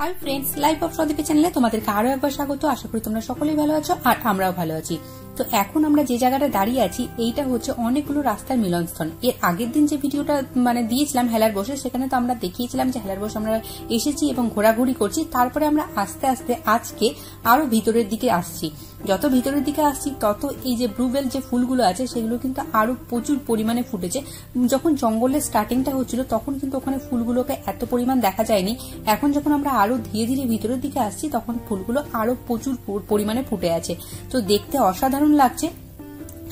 Hi friends, life of সদীপের চ্যানেলে তোমাদেরকে আরো একবার স্বাগত। আশা করি তোমরা সকলেই ভালো আছো আর আমরাও ভালো আছি। তো এখন আমরা যে জায়গাটা দাঁড়িয়ে আছি এইটা হচ্ছে অনেকগুলো রাস্তার মিলনস্থল। এর আগের দিন যে ভিডিওটা দিয়েছিলাম হেলার বসে, সেখানে তো আমরা দেখিয়েছিলাম যে হেলার বসে আমরা এসেছি এবং ঘোরাঘুরি করছি। তারপরে আমরা আস্তে আস্তে আজকে আরো ভিতরের দিকে আসছি। যত ভিতরের দিকে আসছি তত এই যে ব্লুবেল যে ফুলগুলো আছে সেগুলো কিন্তু আরো প্রচুর পরিমাণে ফুটেছে। যখন জঙ্গলের স্টার্টিংটা হচ্ছিল তখন কিন্তু ওখানে ফুলগুলোকে এত পরিমাণ দেখা যায়নি। এখন যখন আমরা আরো ধীরে ধীরে ভিতরের দিকে আসছি তখন ফুলগুলো আরো প্রচুর পরিমাণে ফুটে আছে। তো দেখতে অসাধারণ লাগছে।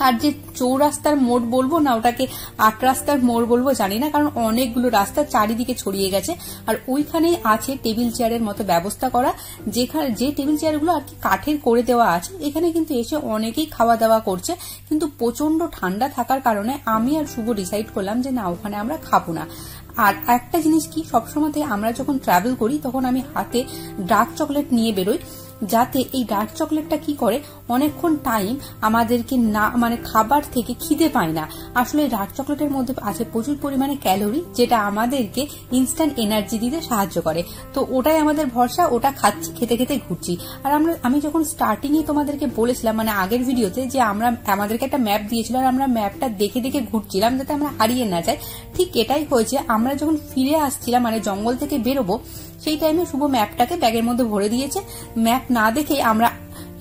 আর যে চৌরাস্তার মোড় বলবো না ওটাকে ৮ রাস্তার মোড় বলবো জানি না, কারণ অনেকগুলো রাস্তা চারিদিকে ছড়িয়ে গেছে। আর ওইখানে আছে টেবিল চেয়ারের মতো ব্যবস্থা করা, যেখানে যে টেবিল চেয়ারগুলো আর কি কাঠের করে দেওয়া আছে। এখানে কিন্তু এসে অনেকেই খাওয়া দাওয়া করছে, কিন্তু প্রচন্ড ঠান্ডা থাকার কারণে আমি আর শুভ ডিসাইড করলাম যে না, ওখানে আমরা খাবো না। আর একটা জিনিস কি, সবসময় আমরা যখন ট্রাভেল করি তখন আমি হাতে ডার্ক চকলেট নিয়ে বেরোই, যাতে এই ডার্ক চকলেটটা কি করে অনেকক্ষণ টাইম আমাদেরকে না খাবার থেকে খিদে পায় না। আসলে ডার্ক চকলেটের মধ্যে আছে প্রচুর পরিমাণে ক্যালোরি, যেটা আমাদেরকে ইনস্ট্যান্ট এনার্জি দিতে সাহায্য করে। তো ওটাই আমাদের ভরসা, ওটা খাচ্ছি, খেতে খেতে ঘুরছি। আর আমি যখন স্টার্টিং এ তোমাদেরকে বলেছিলাম আগের ভিডিওতে যে আমাদেরকে একটা ম্যাপ দিয়েছিল আর আমরা ম্যাপটা দেখে দেখে ঘুরছিলাম যাতে আমরা হারিয়ে না যাই, ঠিক এটাই হয়েছে। আমরা যখন ফিরে আসছিলাম জঙ্গল থেকে বেরোবো, সেই টাইমে শুভ ম্যাপটাকে ব্যাগের মধ্যে ভরে দিয়েছে। ম্যাপ না দেখে আমরা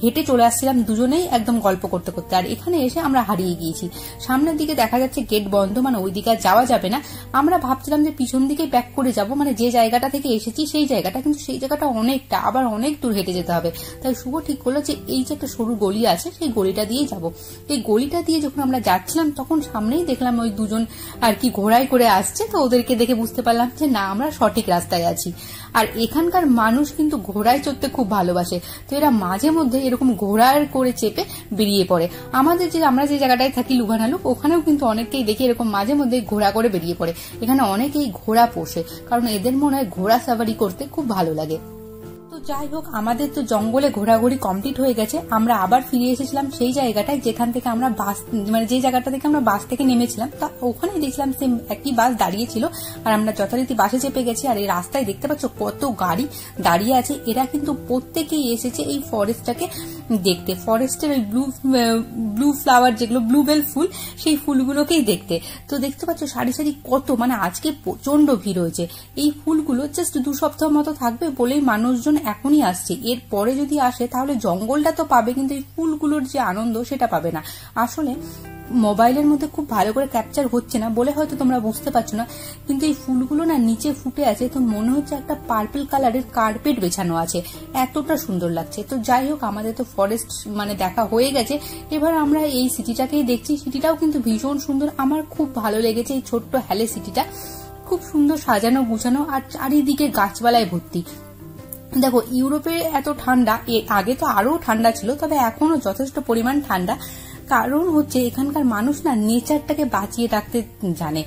হেঁটে চলে আসছিলাম দুজনেই একদম গল্প করতে করতে। আর এখানে এসে আমরা হারিয়ে গিয়েছি। সামনের দিকে দেখা যাচ্ছে গেট বন্ধ, ওই দিকে যাওয়া যাবে না। আমরা ভাবছিলাম যে পিছন দিকে ব্যাক করে যাব, যে জায়গাটা থেকে এসেছি সেই জায়গাটা, কিন্তু সেই জায়গাটা অনেকটা আবার অনেক দূর হেঁটে যেতে হবে। তাই শুভ ঠিক করলো যে এই যে একটা সরু গলি আছে সেই গলিটা দিয়েই যাব। এই গলিটা দিয়ে যখন আমরা যাচ্ছিলাম তখন সামনেই দেখলাম ওই দুজন আর কি ঘোড়ায় করে আসছে। তো ওদেরকে দেখে বুঝতে পারলাম যে না, আমরা সঠিক রাস্তায় আছি। আর এখানকার মানুষ কিন্তু ঘোড়ায় চড়তে খুব ভালোবাসে। তো এরা মাঝে মধ্যে এরকম ঘোড়ার করে চেপে বেরিয়ে পড়ে। আমরা যে জায়গাটায় থাকি লুভানালুক, ওখানেও কিন্তু অনেককেই দেখি এরকম মাঝে মধ্যে ঘোড়া করে বেরিয়ে পড়ে। এখানে অনেকেই ঘোড়া পোষে, কারণ এদের মনে হয় ঘোড়া সাফারি করতে খুব ভালো লাগে। তো যাই হোক, আমাদের তো জঙ্গলে ঘোরাঘুরি কমপ্লিট হয়ে গেছে। আমরা আবার ফিরে এসেছিলাম সেই জায়গাটায় যেখান থেকে আমরা বাস যে জায়গাটা থেকে আমরা বাস থেকে নেমেছিলাম। তা ওখানে দেখলাম সেম একই বাস দাঁড়িয়ে ছিল আর আমরা যথারীতি বাসে চেপে গেছি। আর এই রাস্তায় দেখতে পাচ্ছ কত গাড়ি দাঁড়িয়ে আছে। এরা কিন্তু প্রত্যেকেই এসেছে এই ফরেস্টটাকে দেখতে, ফরেস্টের ওই ব্লু ফ্লাওয়ার যেগুলো ব্লুবেল ফুল, সেই ফুলগুলোকেই দেখতে। তো দেখতে পাচ্ছ সারি সারি কত, আজকে প্রচন্ড ভিড় হয়েছে। এই ফুলগুলো জাস্ট 2 সপ্তাহ মতো থাকবে বলেই মানুষজন এখনই আসছে। এর পরে যদি আসে তাহলে জঙ্গলটা তো পাবে, কিন্তু এই ফুলগুলোর যে আনন্দ সেটা পাবে না। আসলে মোবাইলের মধ্যে খুব ভালো করে ক্যাপচার হচ্ছে না বলে হয়তো তোমরা বুঝতে পারছো না, কিন্তু এই ফুলগুলো নিচে ফুটে আছে, তো মনে হচ্ছে একটা পার্পল কালারের কার্পেট বেছানো আছে, এতটা সুন্দর লাগছে। তো যাই হোক, আমাদের তো ফরেস্ট দেখা হয়ে গেছে। এবার আমরা এই সিটিটাকেই দেখছি। সিটিটাও কিন্তু ভীষণ সুন্দর, আমার খুব ভালো লেগেছে এই ছোট্ট হ্যালে সিটিটা। খুব সুন্দর সাজানো গুছানো আর চারিদিকে গাছপালায় ভর্তি। দেখো, ইউরোপে এত ঠান্ডা, এর আগে তো আরো ঠান্ডা ছিল, তবে এখনো যথেষ্ট পরিমাণ ঠান্ডা। কারণ হচ্ছে এখানকার মানুষ নেচারটাকে বাঁচিয়ে রাখতে জানে,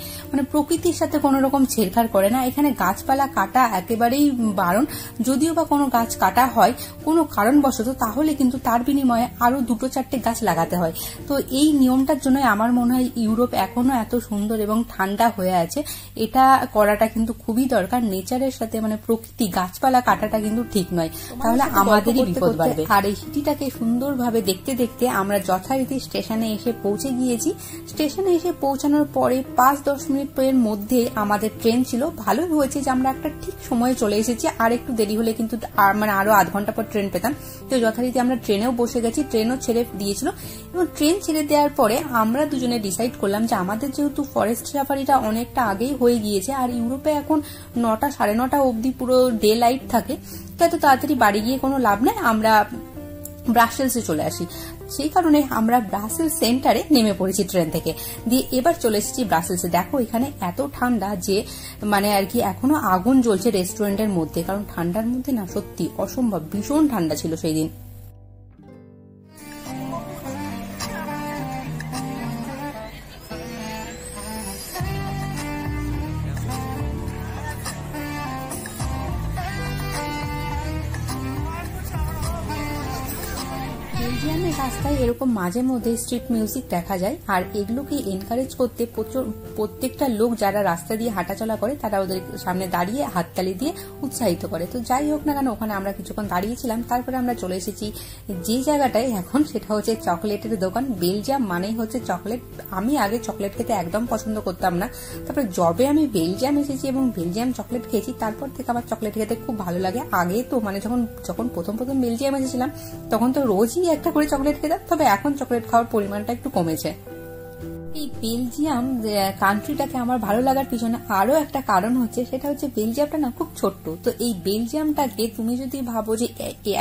প্রকৃতির সাথে কোনো রকম ছেড়খাড় করে না। এখানে গাছপালা কাটা একেবারেই বারণ। যদিও বা কোনো গাছ কাটা হয় কোনো কারণবশত, তাহলে কিন্তু তার বিনিময়ে আরো 2-4টে গাছ লাগাতে হয়। তো এই নিয়মটার জন্য আমার মনে হয় ইউরোপ এখনো এত সুন্দর এবং ঠান্ডা হয়ে আছে। এটা করাটা কিন্তু খুবই দরকার। নেচারের সাথে প্রকৃতি, গাছপালা কাটাটা কিন্তু ঠিক নয়, তাহলে আমাদেরই বিপদ বাড়বে। আর এই সিটিটাকে সুন্দরভাবে দেখতে দেখতে আমরা যথারীতি স্টেশনে এসে পৌঁছে গিয়েছি। স্টেশনে এসে পৌঁছানোর পরে 5-10 মিনিটের মধ্যে আমাদের ট্রেন ছিল। ভালোই হয়েছে যে আমরা একটা ঠিক সময়ে চলে এসেছি, আর একটু দেরি হলে কিন্তু আরো আধ ঘন্টা পর ট্রেন পেতাম। তো যথারীতি আমরা ট্রেনেও বসে গেছি, ট্রেনও ছেড়ে দিয়েছিল। এবং ট্রেন ছেড়ে দেওয়ার পরে আমরা দুজনে ডিসাইড করলাম যে আমাদের যেহেতু ফরেস্ট সাফারিটা অনেকটা আগেই হয়ে গিয়েছে, আর ইউরোপে এখন 9টা 9:30 অবধি পুরো ডে লাইট থাকে, তো এত তাড়াতাড়ি বাড়ি গিয়ে কোনো লাভ নেই, আমরা ব্রাসেলসে চলে আসি। সেই কারণে আমরা ব্রাসেলস সেন্টারে নেমে পড়েছি ট্রেন থেকে। দিয়ে এবার চলে এসেছি ব্রাসেলসে। দেখো, এখানে এত ঠান্ডা যে আর কি এখনো আগুন জ্বলছে রেস্টুরেন্টের মধ্যে, কারণ ঠান্ডার মধ্যে সত্যি অসম্ভব ভীষণ ঠান্ডা ছিল সেই দিন। বেলজিয়ামে রাস্তায় এরকম মাঝে মধ্যে স্ট্রিট মিউজিক দেখা যায়, আর এগুলোকে এনকারেজ করতে প্রত্যেকটা লোক যারা রাস্তা দিয়ে হাঁটাচলা করে তারা ওদের সামনে দাঁড়িয়ে হাততালি দিয়ে উৎসাহিত করে। তো যাই হোক না কেন, ওখানে আমরা কিছুক্ষণ দাঁড়িয়েছিলাম, তারপরে আমরা চলে এসেছি যে জায়গাটায় এখন, সেটা হচ্ছে চকলেটের দোকান। বেলজিয়াম মানেই হচ্ছে চকলেট। আমি আগে চকলেট খেতে একদম পছন্দ করতাম না, তারপরে যবে আমি বেলজিয়াম এসেছি এবং বেলজিয়াম চকলেট খেয়েছি তারপর থেকে আমার চকলেট খেতে খুব ভালো লাগে। আগে তো মানে যখন প্রথম বেলজিয়াম এসেছিলাম তখন তো রোজই একটা করে চকলেট খেতাম, তবে এখন চকলেট খাওয়ার পরিমাণটা একটু কমেছে। এই বেলজিয়াম কান্ট্রিটাকে আমার ভালো লাগার পিছনে আরো একটা কারণ হচ্ছে, সেটা হচ্ছে বেলজিয়ামটা না খুব ছোট্ট। তো এই বেলজিয়ামটাকে তুমি যদি ভাবো যে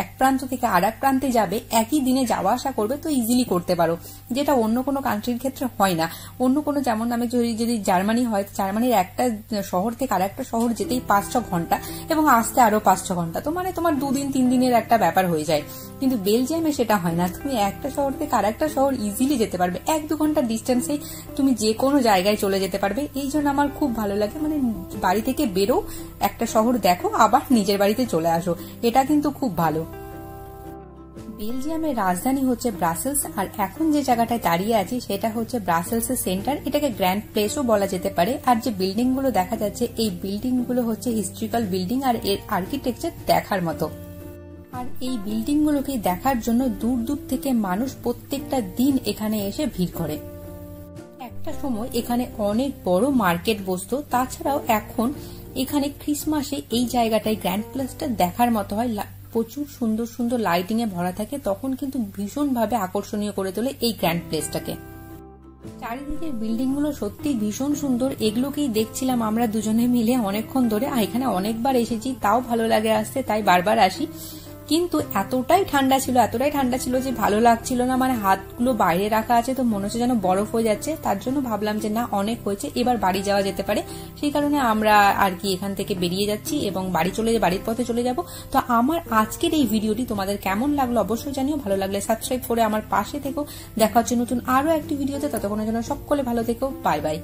এক প্রান্ত থেকে আর এক প্রান্তে যাবে, একই দিনে যাওয়া আসা করবে, তো ইজিলি করতে পারো, যেটা অন্য কোনো কান্ট্রির ক্ষেত্রে হয় না। অন্য কোনো, যেমন আমি যদি জার্মানি হয়, জার্মানির একটা শহর থেকে আর একটা শহর যেতেই 5-6 ঘন্টা এবং আসতে আরো 5-6 ঘন্টা, তো মানে তোমার 2-3 দিনের একটা ব্যাপার হয়ে যায়। কিন্তু বেলজিয়ামে সেটা হয় না, তুমি একটা শহর থেকে আর একটা শহর ইজিলি যেতে পারবে, 1-2 ঘন্টার ডিস্টেন্সেই তুমি যে কোনো জায়গায় চলে যেতে পারবে। এই জন্য আমার খুব ভালো লাগে, মানে বাড়ি থেকে বেরো, একটা শহর দেখো, আবার নিজের বাড়িতে চলে আসো, এটা কিন্তু খুব ভালো। বেলজিয়ামের রাজধানী হচ্ছে ব্রাসেলস, আর এখন যে জায়গাটায় দাঁড়িয়ে আছি সেটা হচ্ছে ব্রাসেলসের সেন্টার। এটাকে গ্র্যান্ড প্লেসও বলা যেতে পারে। আর যে বিল্ডিং গুলো দেখা যাচ্ছে, এই বিল্ডিং গুলো হচ্ছে হিস্ট্রিক্যাল বিল্ডিং, আর এর আর্কিটেকচার দেখার মতো। আর এই বিল্ডিং গুলোকে দেখার জন্য দূর দূর থেকে মানুষ প্রত্যেকটা দিন এখানে এসে ভিড় করে। একটা সময় এখানে অনেক বড় মার্কেট বসতো। তাছাড়াও এখন এখানে ক্রিসমাসে এই জায়গাটায় গ্র্যান্ড প্লেসটা দেখার মতো হয়, প্রচুর সুন্দর সুন্দর লাইটিং এ ভরা থাকে, তখন কিন্তু ভীষণভাবে আকর্ষণীয় করে তোলে এই গ্র্যান্ড প্লেসটাকে। চারিদিকের বিল্ডিং গুলো সত্যি ভীষণ সুন্দর, এগুলোকেই দেখছিলাম আমরা দুজনে মিলে অনেকক্ষণ ধরে। এখানে অনেকবার এসেছি, তাও ভালো লাগে আসতে, তাই বারবার আসি। কিন্তু এতটাই ঠান্ডা ছিল যে ভালো লাগছিল না, মানে হাতগুলো বাইরে রাখা আছে তো মনে হচ্ছে যেন বরফ হয়ে যাচ্ছে। তার জন্য ভাবলাম যে না, অনেক হয়েছে, এবার বাড়ি যাওয়া যেতে পারে। সেই কারণে আমরা আর কি এখান থেকে বেরিয়ে যাচ্ছি এবং বাড়ির পথে চলে যাব। তো আমার আজকের এই ভিডিওটি তোমাদের কেমন লাগলো অবশ্যই জানিও। ভালো লাগলে সাবস্ক্রাইব করে আমার পাশে থেকো। দেখা হচ্ছে নতুন আরো একটি ভিডিওতে, ততক্ষণের জন্য সকলে ভালো থেকো। Bye bye.